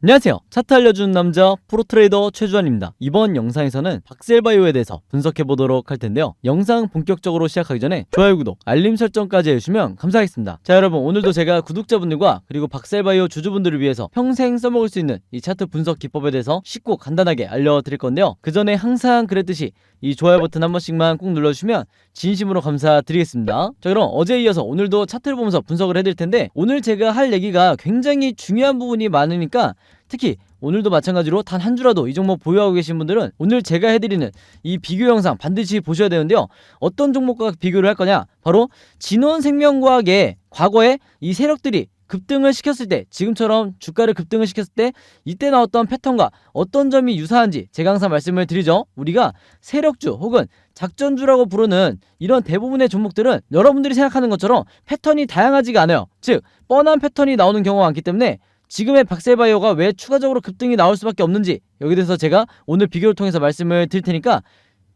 안녕하세요. 차트 알려주는 남자 프로트레이더 최주환입니다. 이번 영상에서는 박셀바이오에 대해서 분석해보도록 할 텐데요. 영상 본격적으로 시작하기 전에 좋아요, 구독, 알림 설정까지 해주시면 감사하겠습니다. 자, 여러분, 오늘도 제가 구독자분들과 그리고 박셀바이오 주주분들을 위해서 평생 써먹을 수 있는 이 차트 분석 기법에 대해서 쉽고 간단하게 알려드릴 건데요. 그 전에 항상 그랬듯이 이 좋아요 버튼 한 번씩만 꼭 눌러주시면 진심으로 감사드리겠습니다. 자, 그럼 어제에 이어서 오늘도 차트를 보면서 분석을 해드릴 텐데, 오늘 제가 할 얘기가 굉장히 중요한 부분이 많으니까 특히 오늘도 마찬가지로 단 한 주라도 이 종목 보유하고 계신 분들은 오늘 제가 해드리는 이 비교 영상 반드시 보셔야 되는데요. 어떤 종목과 비교를 할 거냐? 바로 진원생명과학의 과거에 이 세력들이 급등을 시켰을 때, 지금처럼 주가를 급등을 시켰을 때 이때 나왔던 패턴과 어떤 점이 유사한지 제가 항상 말씀을 드리죠. 우리가 세력주 혹은 작전주라고 부르는 이런 대부분의 종목들은 여러분들이 생각하는 것처럼 패턴이 다양하지가 않아요. 즉 뻔한 패턴이 나오는 경우가 많기 때문에 지금의 박셀바이오가 왜 추가적으로 급등이 나올 수밖에 없는지, 여기에 대해서 제가 오늘 비교를 통해서 말씀을 드릴 테니까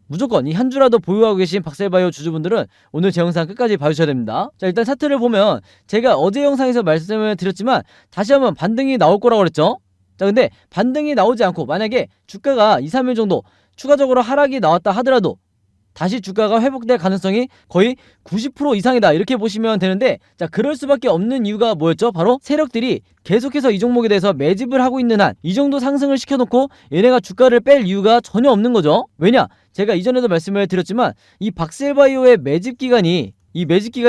무조건 이 한 주라도 보유하고 계신 박셀바이오 주주분들은 오늘 제 영상 끝까지 봐주셔야 됩니다. 자, 일단 차트를 보면 제가 어제 영상에서 말씀을 드렸지만 다시 한번 반등이 나올 거라고 그랬죠. 자, 근데 반등이 나오지 않고 만약에 주가가 2, 3일 정도 추가적으로 하락이 나왔다 하더라도 다시 주가가 회복될 가능성이 거의 90% 이상이다, 이렇게 보시면 되는데, 자, 그럴 수밖에 없는 이유가 뭐였죠? 바로 세력들이 계속해서 이 종목에 대해서 매집을 하고 있는 한 이 정도 상승을 시켜놓고 얘네가 주가를 뺄 이유가 전혀 없는 거죠. 왜냐? 제가 이전에도 말씀을 드렸지만 이 박셀바이오의 매집 기간이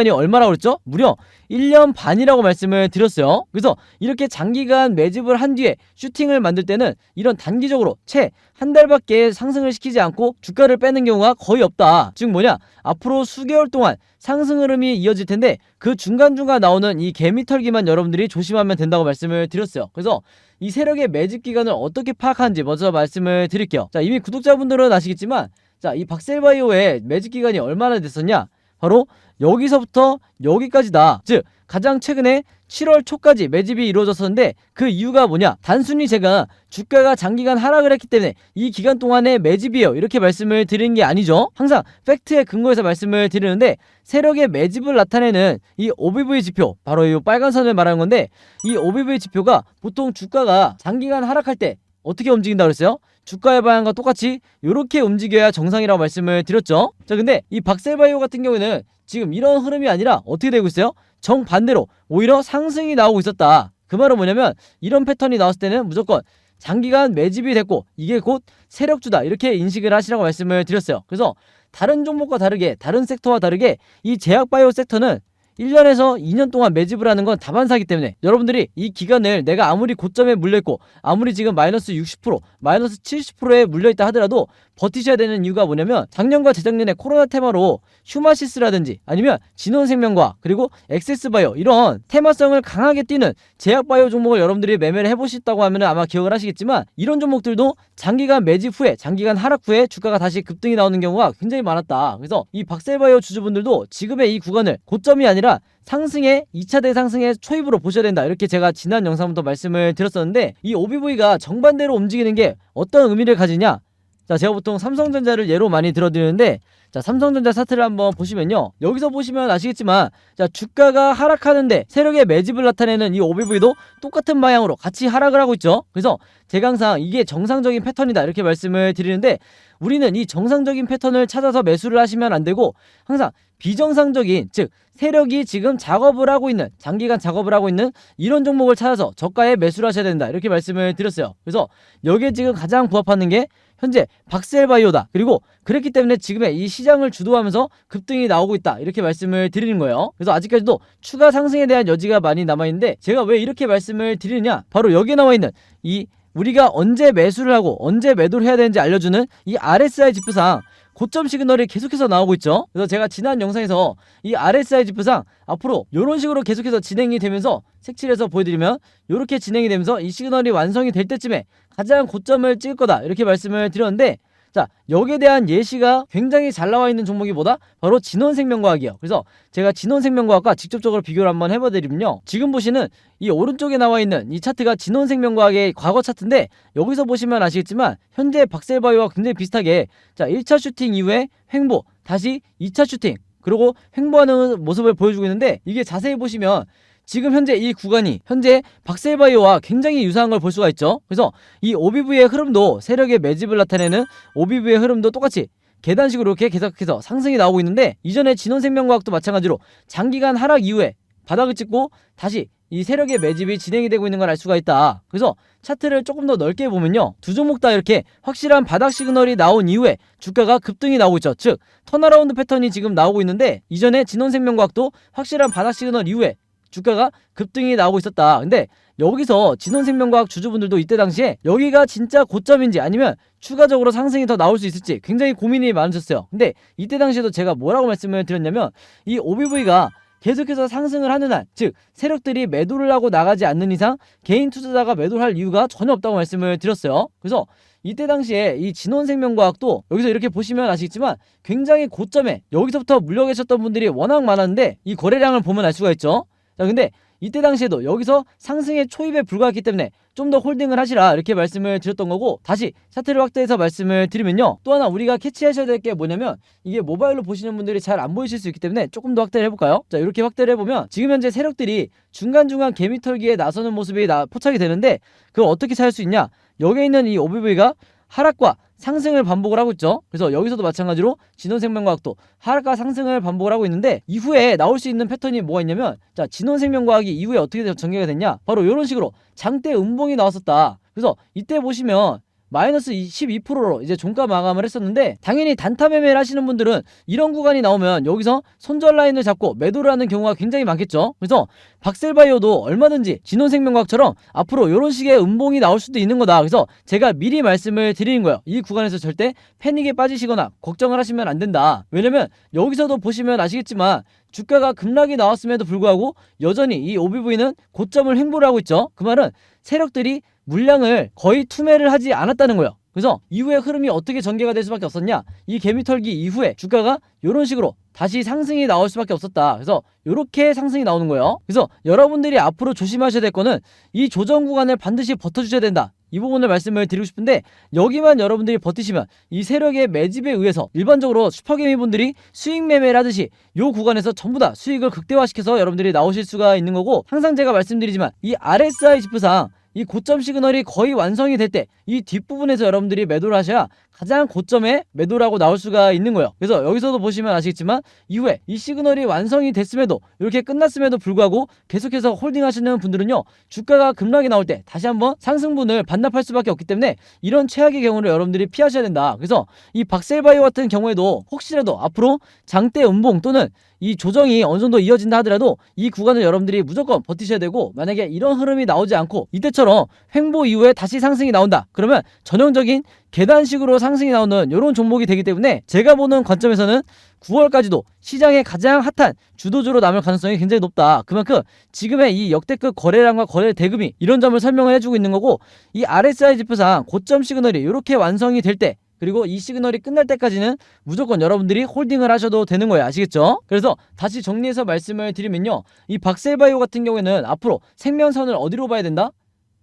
얼마라고 그랬죠? 무려 1년 반이라고 말씀을 드렸어요. 그래서 이렇게 장기간 매집을 한 뒤에 슈팅을 만들 때는 이런 단기적으로 채 한 달밖에 상승을 시키지 않고 주가를 빼는 경우가 거의 없다. 즉 뭐냐? 앞으로 수개월 동안 상승 흐름이 이어질 텐데 그 중간중간 나오는 이 개미털기만 여러분들이 조심하면 된다고 말씀을 드렸어요. 그래서 이 세력의 매집 기간을 어떻게 파악하는지 먼저 말씀을 드릴게요. 자, 이미 구독자분들은 아시겠지만, 자, 이 박셀바이오의 매집 기간이 얼마나 됐었냐? 바로 여기서부터 여기까지다. 즉 가장 최근에 7월 초까지 매집이 이루어졌었는데, 그 이유가 뭐냐? 단순히 제가 주가가 장기간 하락을 했기 때문에 이 기간 동안에 매집이에요, 이렇게 말씀을 드리는 게 아니죠. 항상 팩트에 근거해서 말씀을 드리는데, 세력의 매집을 나타내는 이 OBV 지표, 바로 이 빨간 선을 말하는 건데, 이 OBV 지표가 보통 주가가 장기간 하락할 때 어떻게 움직인다 그랬어요? 주가의 방향과 똑같이 이렇게 움직여야 정상이라고 말씀을 드렸죠. 자, 근데 이 박셀바이오 같은 경우에는 지금 이런 흐름이 아니라 어떻게 되고 있어요? 정반대로 오히려 상승이 나오고 있었다. 그 말은 뭐냐면 이런 패턴이 나왔을 때는 무조건 장기간 매집이 됐고 이게 곧 세력주다, 이렇게 인식을 하시라고 말씀을 드렸어요. 그래서 다른 종목과 다르게, 다른 섹터와 다르게 이 제약바이오 섹터는 1년에서 2년 동안 매집을 하는 건 다반사이기 때문에 여러분들이 이 기간을 내가 아무리 고점에 물려있고 아무리 지금 마이너스 60%, 마이너스 70%에 물려있다 하더라도 버티셔야 되는 이유가 뭐냐면, 작년과 재작년에 코로나 테마로 휴마시스라든지 아니면 진원생명과학 그리고 엑세스바이오, 이런 테마성을 강하게 띄는 제약바이오 종목을 여러분들이 매매를 해보셨다고 하면 아마 기억을 하시겠지만, 이런 종목들도 장기간 매집 후에, 장기간 하락 후에 주가가 다시 급등이 나오는 경우가 굉장히 많았다. 그래서 이 박셀바이오 주주분들도 지금의 이 구간을 고점이 아니라 상승의 2차 대상승의 초입으로 보셔야 된다, 이렇게 제가 지난 영상부터 말씀을 드렸었는데, 이 OBV가 정반대로 움직이는 게 어떤 의미를 가지냐? 자, 제가 보통 삼성전자를 예로 많이 들어드리는데, 자, 삼성전자 차트를 한번 보시면요, 여기서 보시면 아시겠지만, 자, 주가가 하락하는데 세력의 매집을 나타내는 이 OBV도 똑같은 방향으로 같이 하락을 하고 있죠. 그래서 제가 항상 이게 정상적인 패턴이다, 이렇게 말씀을 드리는데, 우리는 이 정상적인 패턴을 찾아서 매수를 하시면 안 되고, 항상 비정상적인, 즉 세력이 지금 작업을 하고 있는, 장기간 작업을 하고 있는 이런 종목을 찾아서 저가에 매수를 하셔야 된다, 이렇게 말씀을 드렸어요. 그래서 여기에 지금 가장 부합하는 게 현재 박셀바이오다. 그리고 그렇기 때문에 지금의 이 시장을 주도하면서 급등이 나오고 있다, 이렇게 말씀을 드리는 거예요. 그래서 아직까지도 추가 상승에 대한 여지가 많이 남아있는데, 제가 왜 이렇게 말씀을 드리느냐? 바로 여기에 나와있는 이 우리가 언제 매수를 하고 언제 매도를 해야 되는지 알려주는 이 RSI 지표상 고점 시그널이 계속해서 나오고 있죠. 그래서 제가 지난 영상에서 이 RSI 지표상 앞으로 이런 식으로 계속해서 진행이 되면서, 색칠해서 보여드리면 이렇게 진행이 되면서 이 시그널이 완성이 될 때쯤에 가장 고점을 찍을 거다, 이렇게 말씀을 드렸는데, 자, 여기에 대한 예시가 굉장히 잘 나와 있는 종목이 뭐다? 바로 진원생명과학이에요. 그래서 제가 진원생명과학과 직접적으로 비교를 한번 해봐드리면요, 지금 보시는 이 오른쪽에 나와 있는 이 차트가 진원생명과학의 과거 차트인데, 여기서 보시면 아시겠지만 현재 박셀바이오와 굉장히 비슷하게, 자, 1차 슈팅 이후에 횡보, 다시 2차 슈팅, 그리고 횡보하는 모습을 보여주고 있는데, 이게 자세히 보시면 지금 현재 이 구간이 현재 박셀바이오와 굉장히 유사한 걸 볼 수가 있죠. 그래서 이 OBV의 흐름도 세력의 매집을 나타내는 OBV의 흐름도 똑같이 계단식으로 이렇게 계속해서 상승이 나오고 있는데, 이전에 진원생명과학도 마찬가지로 장기간 하락 이후에 바닥을 찍고 다시 이 세력의 매집이 진행이 되고 있는 걸 알 수가 있다. 그래서 차트를 조금 더 넓게 보면요, 두 종목 다 이렇게 확실한 바닥 시그널이 나온 이후에 주가가 급등이 나오고 있죠. 즉 턴어라운드 패턴이 지금 나오고 있는데, 이전에 진원생명과학도 확실한 바닥 시그널 이후에 주가가 급등이 나오고 있었다. 근데 여기서 진원생명과학 주주분들도 이때 당시에 여기가 진짜 고점인지 아니면 추가적으로 상승이 더 나올 수 있을지 굉장히 고민이 많으셨어요. 근데 이때 당시에도 제가 뭐라고 말씀을 드렸냐면, 이 OBV가 계속해서 상승을 하는 한, 즉 세력들이 매도를 하고 나가지 않는 이상 개인 투자자가 매도를 할 이유가 전혀 없다고 말씀을 드렸어요. 그래서 이때 당시에 이 진원생명과학도 여기서 이렇게 보시면 아시겠지만 굉장히 고점에 여기서부터 물려 계셨던 분들이 워낙 많았는데, 이 거래량을 보면 알 수가 있죠. 자, 근데 이때 당시에도 여기서 상승의 초입에 불과했기 때문에 좀 더 홀딩을 하시라 이렇게 말씀을 드렸던 거고, 다시 차트를 확대해서 말씀을 드리면요, 또 하나 우리가 캐치하셔야 될 게 뭐냐면, 이게 모바일로 보시는 분들이 잘 안 보이실 수 있기 때문에 조금 더 확대를 해볼까요? 자, 이렇게 확대를 해보면 지금 현재 세력들이 중간중간 개미털기에 나서는 모습이 포착이 되는데, 그걸 어떻게 찾을 수 있냐, 여기에 있는 이 OBV가 하락과 상승을 반복을 하고 있죠. 그래서 여기서도 마찬가지로 진원생명과학도 하락과 상승을 반복을 하고 있는데, 이후에 나올 수 있는 패턴이 뭐가 있냐면, 자, 진원생명과학이 이후에 어떻게 전개가 됐냐, 바로 이런 식으로 장대 음봉이 나왔었다. 그래서 이때 보시면 마이너스 12%로 이제 종가 마감을 했었는데, 당연히 단타 매매를 하시는 분들은 이런 구간이 나오면 여기서 손절 라인을 잡고 매도를 하는 경우가 굉장히 많겠죠. 그래서 박셀바이오도 얼마든지 진원생명과학처럼 앞으로 이런 식의 음봉이 나올 수도 있는 거다. 그래서 제가 미리 말씀을 드리는 거예요. 이 구간에서 절대 패닉에 빠지시거나 걱정을 하시면 안 된다. 왜냐면 여기서도 보시면 아시겠지만 주가가 급락이 나왔음에도 불구하고 여전히 이 OBV는 고점을 횡보를 하고 있죠. 그 말은 세력들이 물량을 거의 투매를 하지 않았다는 거예요. 그래서 이후에 흐름이 어떻게 전개가 될 수밖에 없었냐, 이 개미털기 이후에 주가가 이런 식으로 다시 상승이 나올 수밖에 없었다. 그래서 이렇게 상승이 나오는 거예요. 그래서 여러분들이 앞으로 조심하셔야 될 거는 이 조정 구간을 반드시 버텨주셔야 된다. 이 부분을 말씀을 드리고 싶은데, 여기만 여러분들이 버티시면 이 세력의 매집에 의해서 일반적으로 슈퍼개미분들이 수익 매매를 하듯이 이 구간에서 전부 다 수익을 극대화시켜서 여러분들이 나오실 수가 있는 거고, 항상 제가 말씀드리지만 이 RSI 지표상 이 고점 시그널이 거의 완성이 될 때 이 뒷부분에서 여러분들이 매도를 하셔야 가장 고점에 매도를 하고 나올 수가 있는 거예요. 그래서 여기서도 보시면 아시겠지만 이후에 이 시그널이 완성이 됐음에도, 이렇게 끝났음에도 불구하고 계속해서 홀딩 하시는 분들은요, 주가가 급락이 나올 때 다시 한번 상승분을 반납할 수밖에 없기 때문에 이런 최악의 경우를 여러분들이 피하셔야 된다. 그래서 이 박셀바이오 같은 경우에도 혹시라도 앞으로 장대 음봉 또는 이 조정이 어느 정도 이어진다 하더라도 이 구간을 여러분들이 무조건 버티셔야 되고, 만약에 이런 흐름이 나오지 않고 이때처럼 횡보 이후에 다시 상승이 나온다, 그러면 전형적인 계단식으로 상승이 나오는 이런 종목이 되기 때문에, 제가 보는 관점에서는 9월까지도 시장의 가장 핫한 주도주로 남을 가능성이 굉장히 높다. 그만큼 지금의 이 역대급 거래량과 거래 대금이 이런 점을 설명을 해주고 있는 거고, 이 RSI 지표상 고점 시그널이 이렇게 완성이 될 때, 그리고 이 시그널이 끝날 때까지는 무조건 여러분들이 홀딩을 하셔도 되는 거예요. 아시겠죠? 그래서 다시 정리해서 말씀을 드리면요, 이 박셀바이오 같은 경우에는 앞으로 생명선을 어디로 봐야 된다?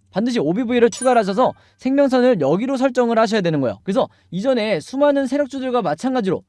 반드시 OBV를 추가를 하셔서 생명선을 여기로 설정을 하셔야 되는 거예요. 그래서 이전에 수많은 세력주들과 마찬가지로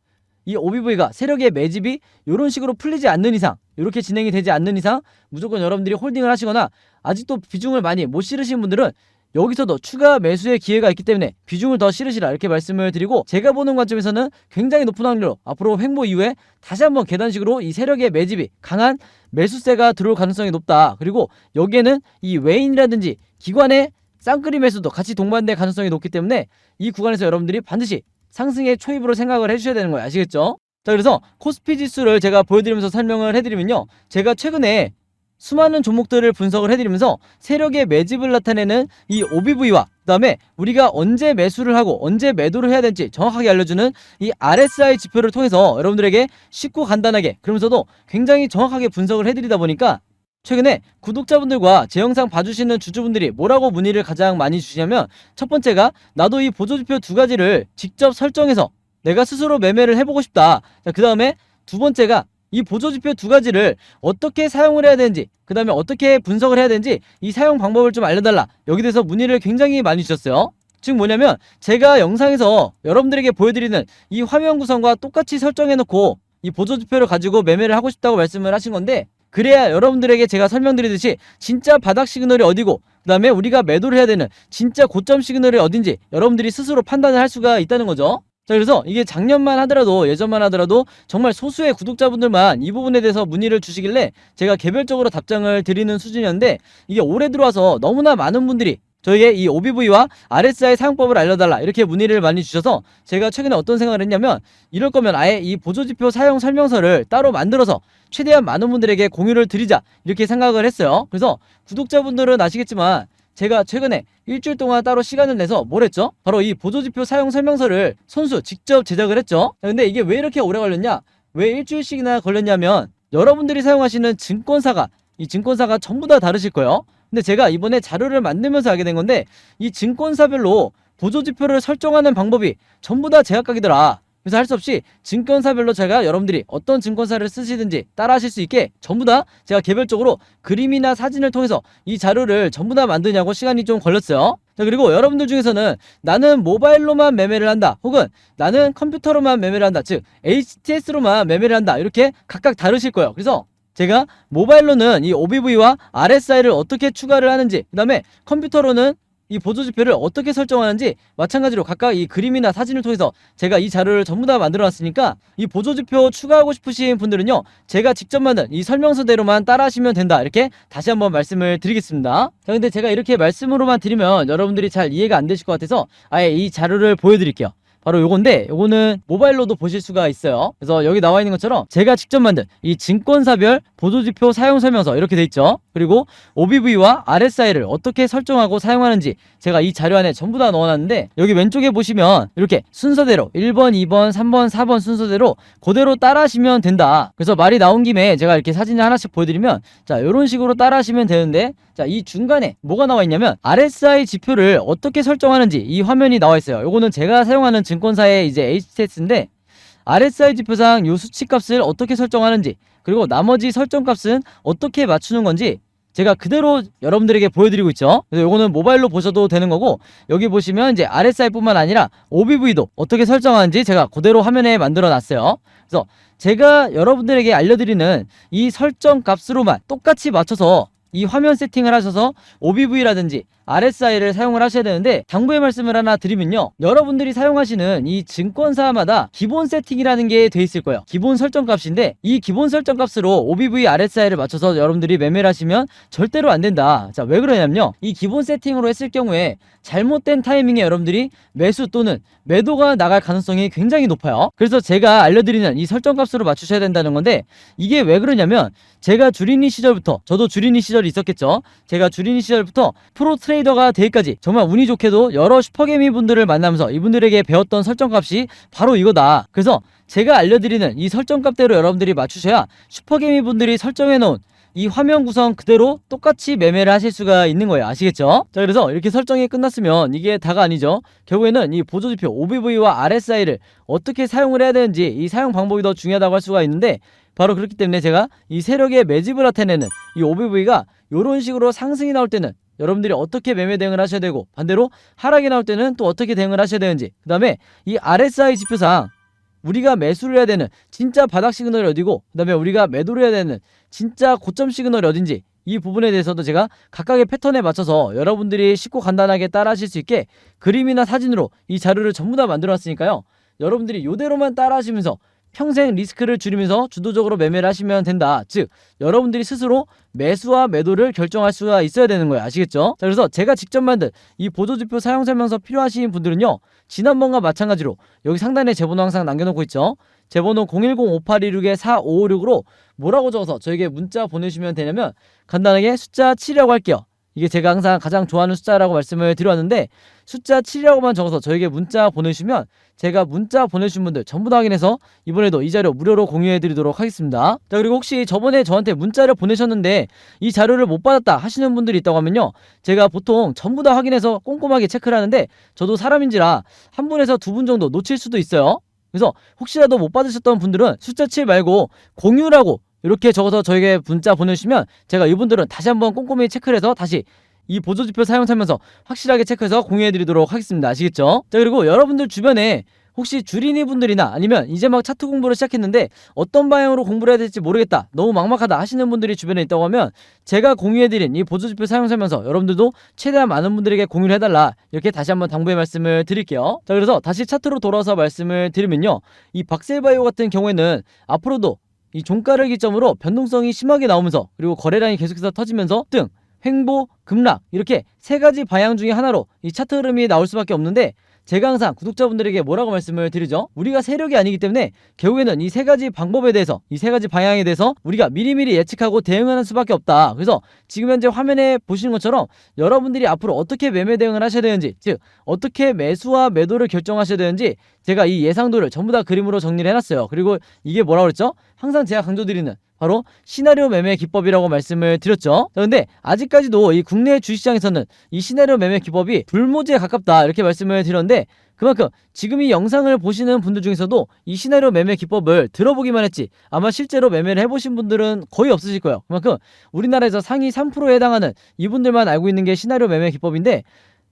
이 OBV가 세력의 매집이 이런 식으로 풀리지 않는 이상, 이렇게 진행이 되지 않는 이상 무조건 여러분들이 홀딩을 하시거나, 아직도 비중을 많이 못 실으신 분들은 여기서도 추가 매수의 기회가 있기 때문에 비중을 더 실으시라 이렇게 말씀을 드리고, 제가 보는 관점에서는 굉장히 높은 확률로 앞으로 횡보 이후에 다시 한번 계단식으로 이 세력의 매집이 강한 매수세가 들어올 가능성이 높다. 그리고 여기에는 이 외인이라든지 기관의 쌍끌이 매수도 같이 동반될 가능성이 높기 때문에 이 구간에서 여러분들이 반드시 상승의 초입으로 생각을 해주셔야 되는 거예요. 아시겠죠? 자, 그래서 코스피 지수를 제가 보여드리면서 설명을 해드리면요, 제가 최근에 수많은 종목들을 분석을 해드리면서 세력의 매집을 나타내는 이 OBV와 그 다음에 우리가 언제 매수를 하고 언제 매도를 해야 될지 정확하게 알려주는 이 RSI 지표를 통해서 여러분들에게 쉽고 간단하게, 그러면서도 굉장히 정확하게 분석을 해드리다 보니까 최근에 구독자분들과 제 영상 봐주시는 주주분들이 뭐라고 문의를 가장 많이 주시냐면, 첫 번째가 나도 이 보조지표 두 가지를 직접 설정해서 내가 스스로 매매를 해보고 싶다. 그 다음에 두 번째가 이 보조지표 두 가지를 어떻게 사용을 해야 되는지, 그 다음에 어떻게 분석을 해야 되는지 이 사용 방법을 좀 알려달라, 여기 대해서 문의를 굉장히 많이 주셨어요. 즉 뭐냐면, 제가 영상에서 여러분들에게 보여드리는 이 화면 구성과 똑같이 설정해놓고 이 보조지표를 가지고 매매를 하고 싶다고 말씀을 하신 건데, 그래야 여러분들에게 제가 설명드리듯이 진짜 바닥 시그널이 어디고 그 다음에 우리가 매도를 해야 되는 진짜 고점 시그널이 어딘지 여러분들이 스스로 판단을 할 수가 있다는 거죠. 자, 그래서 이게 작년만 하더라도 예전만 하더라도 정말 소수의 구독자분들만 이 부분에 대해서 문의를 주시길래 제가 개별적으로 답장을 드리는 수준이었는데, 이게 올해 들어와서 너무나 많은 분들이 저에게 이 OBV와 RSI 사용법을 알려달라 이렇게 문의를 많이 주셔서 제가 최근에 어떤 생각을 했냐면, 이럴 거면 아예 이 보조지표 사용 설명서를 따로 만들어서 최대한 많은 분들에게 공유를 드리자 이렇게 생각을 했어요. 그래서 구독자분들은 아시겠지만 제가 최근에 일주일 동안 따로 시간을 내서 뭘 했죠? 바로 이 보조지표 사용 설명서를 손수 직접 제작을 했죠. 근데 이게 왜 이렇게 오래 걸렸냐? 왜 일주일씩이나 걸렸냐면, 여러분들이 사용하시는 증권사가 이 증권사가 전부 다 다르실 거예요. 근데 제가 이번에 자료를 만들면서 알게 된 건데, 이 증권사별로 보조지표를 설정하는 방법이 전부 다 제각각이더라. 그래서 할 수 없이 증권사별로 제가 여러분들이 어떤 증권사를 쓰시든지 따라 하실 수 있게 전부 다 제가 개별적으로 그림이나 사진을 통해서 이 자료를 전부 다 만드냐고 시간이 좀 걸렸어요. 자, 그리고 여러분들 중에서는 나는 모바일로만 매매를 한다, 혹은 나는 컴퓨터로만 매매를 한다, 즉 HTS로만 매매를 한다, 이렇게 각각 다르실 거예요. 그래서 제가 모바일로는 이 OBV와 RSI를 어떻게 추가를 하는지, 그 다음에 컴퓨터로는 이 보조지표를 어떻게 설정하는지 마찬가지로 각각 이 그림이나 사진을 통해서 제가 이 자료를 전부 다 만들어 놨으니까, 이 보조지표 추가하고 싶으신 분들은요 제가 직접 만든 이 설명서대로만 따라 하시면 된다, 이렇게 다시 한번 말씀을 드리겠습니다. 자, 근데 제가 이렇게 말씀으로만 드리면 여러분들이 잘 이해가 안 되실 것 같아서 아예 이 자료를 보여드릴게요. 바로 요건데, 요거는 모바일로도 보실 수가 있어요. 그래서 여기 나와 있는 것처럼 제가 직접 만든 이 증권사별 보조지표 사용 설명서 이렇게 돼 있죠. 그리고 OBV와 RSI를 어떻게 설정하고 사용하는지 제가 이 자료 안에 전부 다 넣어놨는데, 여기 왼쪽에 보시면 이렇게 순서대로 1번, 2번, 3번, 4번 순서대로 그대로 따라 하시면 된다. 그래서 말이 나온 김에 제가 이렇게 사진을 하나씩 보여드리면, 자, 이런 식으로 따라 하시면 되는데, 자, 이 중간에 뭐가 나와 있냐면 RSI 지표를 어떻게 설정하는지 이 화면이 나와 있어요. 요거는 제가 사용하는 증권사의 이제 HTS인데, RSI 지표상 요 수치값을 어떻게 설정하는지, 그리고 나머지 설정값은 어떻게 맞추는 건지 제가 그대로 여러분들에게 보여드리고 있죠. 그래서 요거는 모바일로 보셔도 되는 거고, 여기 보시면 이제 RSI 뿐만 아니라 OBV도 어떻게 설정하는지 제가 그대로 화면에 만들어 놨어요. 그래서 제가 여러분들에게 알려드리는 이 설정 값으로만 똑같이 맞춰서 이 화면 세팅을 하셔서 OBV라든지 RSI를 사용을 하셔야 되는데, 당부의 말씀을 하나 드리면요, 여러분들이 사용하시는 이 증권사마다 기본 세팅이라는 게 돼 있을 거예요. 기본 설정 값인데, 이 기본 설정 값으로 OBV, RSI를 맞춰서 여러분들이 매매를 하시면 절대로 안 된다. 자, 왜 그러냐면요, 이 기본 세팅으로 했을 경우에 잘못된 타이밍에 여러분들이 매수 또는 매도가 나갈 가능성이 굉장히 높아요. 그래서 제가 알려드리는 이 설정 값으로 맞추셔야 된다는 건데, 이게 왜 그러냐면, 제가 주린이 시절부터, 저도 주린이 시절이 있었겠죠. 제가 주린이 시절부터 프로 트레이더가 되기까지 정말 운이 좋게도 여러 슈퍼개미 분들을 만나면서 이분들에게 배웠던 설정값이 바로 이거다. 그래서 제가 알려드리는 이 설정값대로 여러분들이 맞추셔야 슈퍼개미 분들이 설정해놓은 이 화면 구성 그대로 똑같이 매매를 하실 수가 있는 거예요. 아시겠죠? 자, 그래서 이렇게 설정이 끝났으면 이게 다가 아니죠. 결국에는 이 보조지표 OBV와 RSI를 어떻게 사용을 해야 되는지, 이 사용 방법이 더 중요하다고 할 수가 있는데, 바로 그렇기 때문에 제가 이 세력의 매집을 나타내는 이 OBV가 이런 식으로 상승이 나올 때는 여러분들이 어떻게 매매 대응을 하셔야 되고, 반대로 하락이 나올 때는 또 어떻게 대응을 하셔야 되는지, 그 다음에 이 RSI 지표상 우리가 매수를 해야 되는 진짜 바닥 시그널이 어디고, 그 다음에 우리가 매도를 해야 되는 진짜 고점 시그널이 어딘지, 이 부분에 대해서도 제가 각각의 패턴에 맞춰서 여러분들이 쉽고 간단하게 따라 하실 수 있게 그림이나 사진으로 이 자료를 전부 다 만들어 놨으니까요, 여러분들이 이대로만 따라 하시면서 평생 리스크를 줄이면서 주도적으로 매매를 하시면 된다. 즉, 여러분들이 스스로 매수와 매도를 결정할 수가 있어야 되는 거예요. 아시겠죠? 자, 그래서 제가 직접 만든 이 보조지표 사용 설명서 필요하신 분들은요, 지난번과 마찬가지로 여기 상단에 제 번호 항상 남겨놓고 있죠. 제 번호 010-5826-4556으로 뭐라고 적어서 저에게 문자 보내주시면 되냐면, 간단하게 숫자 7이라고 할게요. 이게 제가 항상 가장 좋아하는 숫자라고 말씀을 드려왔는데, 숫자 7이라고만 적어서 저에게 문자 보내주시면 제가 문자 보내주신 분들 전부 다 확인해서 이번에도 이 자료 무료로 공유해드리도록 하겠습니다. 자, 그리고 혹시 저번에 저한테 문자를 보내셨는데 이 자료를 못 받았다 하시는 분들이 있다고 하면요, 제가 보통 전부 다 확인해서 꼼꼼하게 체크를 하는데, 저도 사람인지라 한 분에서 두 분 정도 놓칠 수도 있어요. 그래서 혹시라도 못 받으셨던 분들은 숫자 7 말고 공유라고 이렇게 적어서 저에게 문자 보내주시면 제가 이분들은 다시 한번 꼼꼼히 체크를 해서 다시 이 보조지표 사용 설명서 확실하게 체크해서 공유해드리도록 하겠습니다. 아시겠죠? 자, 그리고 여러분들 주변에 혹시 주린이 분들이나 아니면 이제 막 차트 공부를 시작했는데 어떤 방향으로 공부를 해야 될지 모르겠다, 너무 막막하다 하시는 분들이 주변에 있다고 하면 제가 공유해드린 이 보조지표 사용하면서 여러분들도 최대한 많은 분들에게 공유를 해달라, 이렇게 다시 한번 당부의 말씀을 드릴게요. 자, 그래서 다시 차트로 돌아와서 말씀을 드리면요, 이 박셀바이오 같은 경우에는 앞으로도 이 종가를 기점으로 변동성이 심하게 나오면서, 그리고 거래량이 계속해서 터지면서 등 횡보, 급락, 이렇게 세 가지 방향 중에 하나로 이 차트 흐름이 나올 수밖에 없는데, 제가 항상 구독자분들에게 뭐라고 말씀을 드리죠? 우리가 세력이 아니기 때문에 결국에는 이 세 가지 방법에 대해서, 이 세 가지 방향에 대해서 우리가 미리미리 예측하고 대응하는 수밖에 없다. 그래서 지금 현재 화면에 보시는 것처럼 여러분들이 앞으로 어떻게 매매 대응을 하셔야 되는지, 즉 어떻게 매수와 매도를 결정하셔야 되는지 제가 이 예상도를 전부 다 그림으로 정리를 해놨어요. 그리고 이게 뭐라고 그랬죠? 항상 제가 강조드리는 바로 시나리오 매매 기법이라고 말씀을 드렸죠. 그런데 아직까지도 이 국내 주식시장에서는 이 시나리오 매매 기법이 불모지에 가깝다, 이렇게 말씀을 드렸는데, 그만큼 지금 이 영상을 보시는 분들 중에서도 이 시나리오 매매 기법을 들어보기만 했지 아마 실제로 매매를 해보신 분들은 거의 없으실 거예요. 그만큼 우리나라에서 상위 3%에 해당하는 이분들만 알고 있는 게 시나리오 매매 기법인데,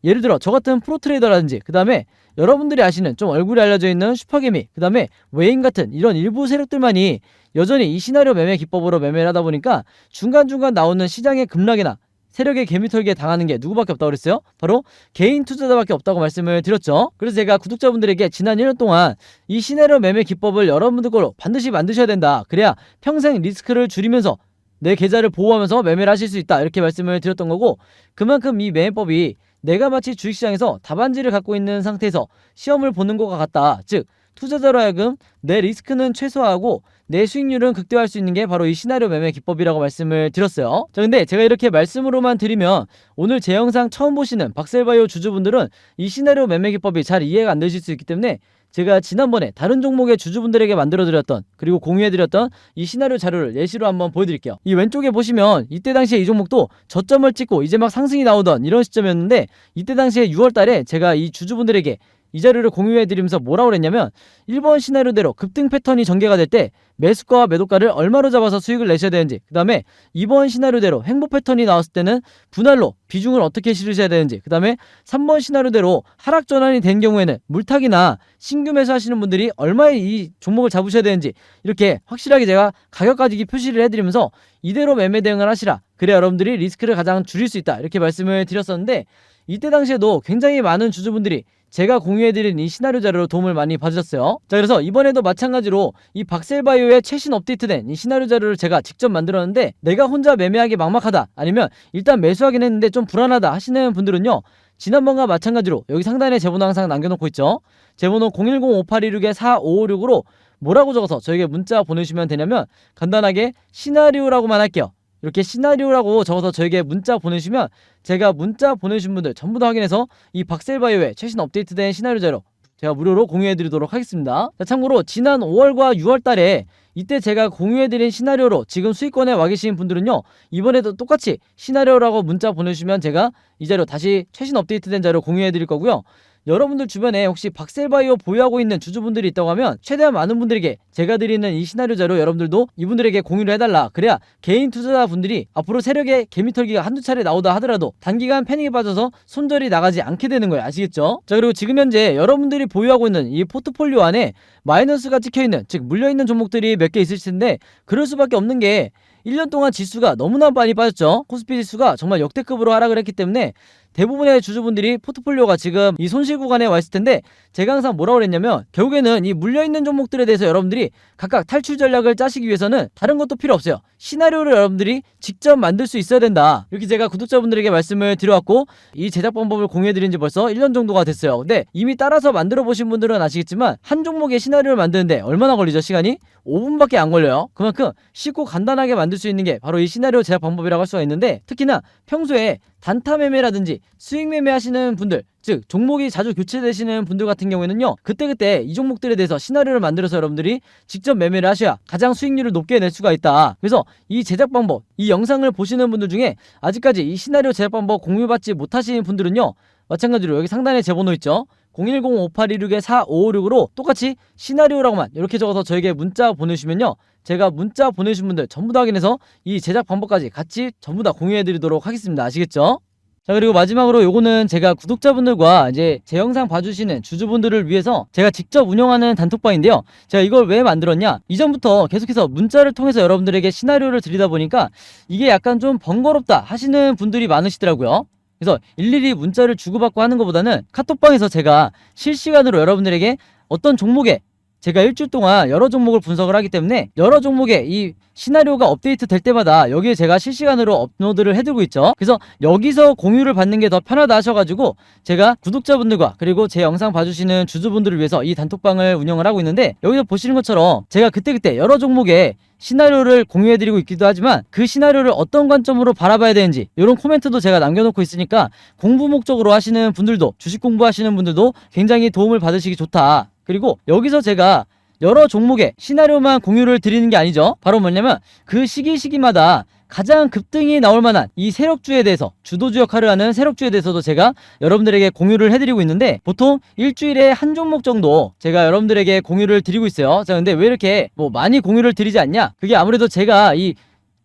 예를 들어 저 같은 프로트레이더라든지, 그 다음에 여러분들이 아시는 좀 얼굴이 알려져 있는 슈퍼개미, 그 다음에 외인 같은 이런 일부 세력들만이 여전히 이 시나리오 매매 기법으로 매매를 하다 보니까 중간중간 나오는 시장의 급락이나 세력의 개미털기에 당하는 게 누구밖에 없다고 그랬어요? 바로 개인 투자자밖에 없다고 말씀을 드렸죠. 그래서 제가 구독자분들에게 지난 1년 동안 이 시나리오 매매 기법을 여러분들 걸로 반드시 만드셔야 된다, 그래야 평생 리스크를 줄이면서 내 계좌를 보호하면서 매매를 하실 수 있다, 이렇게 말씀을 드렸던 거고, 그만큼 이 매매법이 내가 마치 주식시장에서 답안지를 갖고 있는 상태에서 시험을 보는 것과 같다. 즉 투자자로 하여금 내 리스크는 최소화하고 내 수익률은 극대화할 수 있는 게 바로 이 시나리오 매매 기법이라고 말씀을 드렸어요. 자, 근데 제가 이렇게 말씀으로만 드리면 오늘 제 영상 처음 보시는 박셀바이오 주주분들은 이 시나리오 매매 기법이 잘 이해가 안 되실 수 있기 때문에 제가 지난번에 다른 종목의 주주분들에게 만들어드렸던, 그리고 공유해드렸던 이 시나리오 자료를 예시로 한번 보여드릴게요. 이 왼쪽에 보시면 이때 당시에 이 종목도 저점을 찍고 이제 막 상승이 나오던 이런 시점이었는데, 이때 당시에 6월달에 제가 이 주주분들에게 이 자료를 공유해드리면서 뭐라고 그랬냐면, 1번 시나리오대로 급등 패턴이 전개가 될 때 매수가와 매도가를 얼마로 잡아서 수익을 내셔야 되는지, 그 다음에 2번 시나리오대로 횡보 패턴이 나왔을 때는 분할로 비중을 어떻게 실으셔야 되는지, 그 다음에 3번 시나리오대로 하락 전환이 된 경우에는 물타기나 신규 매수하시는 분들이 얼마에 이 종목을 잡으셔야 되는지, 이렇게 확실하게 제가 가격까지 표시를 해드리면서 이대로 매매 대응을 하시라, 그래야 여러분들이 리스크를 가장 줄일 수 있다, 이렇게 말씀을 드렸었는데, 이때 당시에도 굉장히 많은 주주분들이 제가 공유해드린 이 시나리오 자료로 도움을 많이 받으셨어요. 자, 그래서 이번에도 마찬가지로 이 박셀바이오의 최신 업데이트된 이 시나리오 자료를 제가 직접 만들었는데, 내가 혼자 매매하기 막막하다, 아니면 일단 매수하긴 했는데 좀 불안하다 하시는 분들은요, 지난번과 마찬가지로 여기 상단에 제 번호 항상 남겨놓고 있죠. 제 번호 010-5816-4556으로 뭐라고 적어서 저에게 문자 보내주시면 되냐면, 간단하게 시나리오라고만 할게요. 이렇게 시나리오라고 적어서 저에게 문자 보내주시면 제가 문자 보내주신 분들 전부 다 확인해서 이 박셀바이오의 최신 업데이트된 시나리오 자료 제가 무료로 공유해드리도록 하겠습니다. 자, 참고로 지난 5월과 6월달에 이때 제가 공유해드린 시나리오로 지금 수익권에 와 계신 분들은요, 이번에도 똑같이 시나리오라고 문자 보내주시면 제가 이 자료 다시 최신 업데이트된 자료 공유해드릴 거고요. 여러분들 주변에 혹시 박셀바이오 보유하고 있는 주주분들이 있다고 하면 최대한 많은 분들에게 제가 드리는 이 시나리오 자료 여러분들도 이분들에게 공유를 해달라, 그래야 개인 투자자분들이 앞으로 세력의 개미털기가 한두 차례 나오다 하더라도 단기간 패닉에 빠져서 손절이 나가지 않게 되는 거예요. 아시겠죠? 자, 그리고 지금 현재 여러분들이 보유하고 있는 이 포트폴리오 안에 마이너스가 찍혀있는, 즉 물려있는 종목들이 몇 개 있으실 텐데, 그럴 수밖에 없는 게 1년 동안 지수가 너무나 많이 빠졌죠. 코스피 지수가 정말 역대급으로 하락을 했기 때문에 대부분의 주주분들이 포트폴리오가 지금 이 손실 구간에 와 있을 텐데, 제가 항상 뭐라고 그랬냐면, 결국에는 이 물려있는 종목들에 대해서 여러분들이 각각 탈출 전략을 짜시기 위해서는 다른 것도 필요 없어요. 시나리오를 여러분들이 직접 만들 수 있어야 된다, 이렇게 제가 구독자분들에게 말씀을 드려왔고, 이 제작 방법을 공유해드린 지 벌써 1년 정도가 됐어요. 근데 이미 따라서 만들어 보신 분들은 아시겠지만 한 종목의 시나리오를 만드는데 얼마나 걸리죠? 시간이 5분밖에 안 걸려요. 그만큼 쉽고 간단하게 만들 수 있는 게 바로 이 시나리오 제작 방법이라고 할 수가 있는데, 특히나 평소에 단타 매매라든지 수익 매매 하시는 분들, 즉 종목이 자주 교체되시는 분들 같은 경우에는요, 그때그때 이 종목들에 대해서 시나리오를 만들어서 여러분들이 직접 매매를 하셔야 가장 수익률을 높게 낼 수가 있다. 그래서 이 제작 방법, 이 영상을 보시는 분들 중에 아직까지 이 시나리오 제작 방법 공유받지 못하시는 분들은요, 마찬가지로 여기 상단에 제 번호 있죠. 010-5816-4556으로 똑같이 시나리오라고만 이렇게 적어서 저에게 문자 보내주시면요, 제가 문자 보내주신 분들 전부 다 확인해서 이 제작 방법까지 같이 전부 다 공유해드리도록 하겠습니다. 아시겠죠? 자, 그리고 마지막으로 요거는 제가 구독자분들과 이제 제 영상 봐주시는 주주분들을 위해서 제가 직접 운영하는 단톡방인데요. 제가 이걸 왜 만들었냐, 이전부터 계속해서 문자를 통해서 여러분들에게 시나리오를 드리다 보니까 이게 약간 좀 번거롭다 하시는 분들이 많으시더라고요. 그래서 일일이 문자를 주고받고 하는 것보다는 카톡방에서 제가 실시간으로 여러분들에게 어떤 종목에, 제가 일주일 동안 여러 종목을 분석을 하기 때문에 여러 종목에 이 시나리오가 업데이트 될 때마다 여기에 제가 실시간으로 업로드를 해두고 있죠. 그래서 여기서 공유를 받는 게 더 편하다 하셔가지고 제가 구독자분들과 그리고 제 영상 봐주시는 주주분들을 위해서 이 단톡방을 운영을 하고 있는데, 여기서 보시는 것처럼 제가 그때그때 여러 종목에 시나리오를 공유해드리고 있기도 하지만 그 시나리오를 어떤 관점으로 바라봐야 되는지 이런 코멘트도 제가 남겨놓고 있으니까 공부 목적으로 하시는 분들도, 주식 공부하시는 분들도 굉장히 도움을 받으시기 좋다. 그리고 여기서 제가 여러 종목의 시나리오만 공유를 드리는 게 아니죠. 바로 뭐냐면 그 시기마다 가장 급등이 나올 만한 이 세력주에 대해서, 주도주 역할을 하는 세력주에 대해서도 제가 여러분들에게 공유를 해드리고 있는데, 보통 일주일에 한 종목 정도 제가 여러분들에게 공유를 드리고 있어요. 자, 근데 왜 이렇게 뭐 많이 공유를 드리지 않냐? 그게 아무래도 제가 이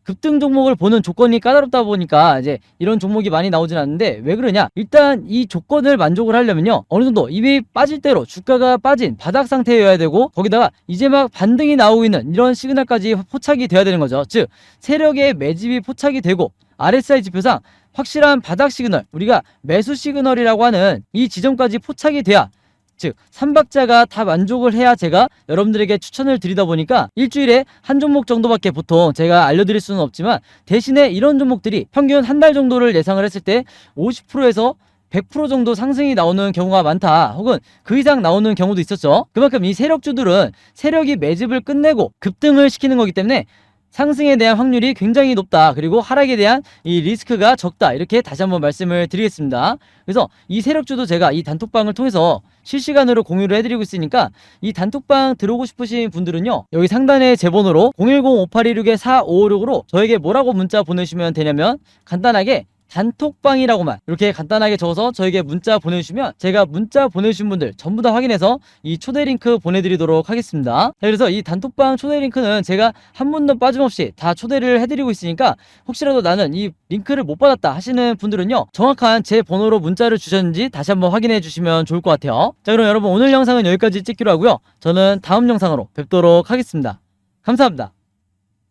급등 종목을 보는 조건이 까다롭다 보니까 이제 이런 종목이 많이 나오진 않는데, 왜 그러냐, 일단 이 조건을 만족을 하려면요, 어느 정도 이미 빠질 대로 주가가 빠진 바닥 상태여야 되고, 거기다가 이제 막 반등이 나오고 있는 이런 시그널까지 포착이 돼야 되는 거죠. 즉 세력의 매집이 포착이 되고 RSI 지표상 확실한 바닥 시그널, 우리가 매수 시그널이라고 하는 이 지점까지 포착이 돼야, 즉 3박자가 다 만족을 해야 제가 여러분들에게 추천을 드리다 보니까 일주일에 한 종목 정도밖에 보통 제가 알려드릴 수는 없지만, 대신에 이런 종목들이 평균 한 달 정도를 예상을 했을 때 50%에서 100% 정도 상승이 나오는 경우가 많다, 혹은 그 이상 나오는 경우도 있었죠. 그만큼 이 세력주들은 세력이 매집을 끝내고 급등을 시키는 거기 때문에 상승에 대한 확률이 굉장히 높다, 그리고 하락에 대한 이 리스크가 적다, 이렇게 다시 한번 말씀을 드리겠습니다. 그래서 이 세력주도 제가 이 단톡방을 통해서 실시간으로 공유를 해드리고 있으니까, 이 단톡방 들어오고 싶으신 분들은요, 여기 상단에 제 번호로 010-5826-4556으로 저에게 뭐라고 문자 보내주시면 되냐면, 간단하게 단톡방이라고만 이렇게 간단하게 적어서 저에게 문자 보내주시면 제가 문자 보내주신 분들 전부 다 확인해서 이 초대 링크 보내드리도록 하겠습니다. 자, 그래서 이 단톡방 초대 링크는 제가 한 분도 빠짐없이 다 초대를 해드리고 있으니까, 혹시라도 나는 이 링크를 못 받았다 하시는 분들은요, 정확한 제 번호로 문자를 주셨는지 다시 한번 확인해 주시면 좋을 것 같아요. 자, 그럼 여러분 오늘 영상은 여기까지 찍기로 하고요, 저는 다음 영상으로 뵙도록 하겠습니다. 감사합니다.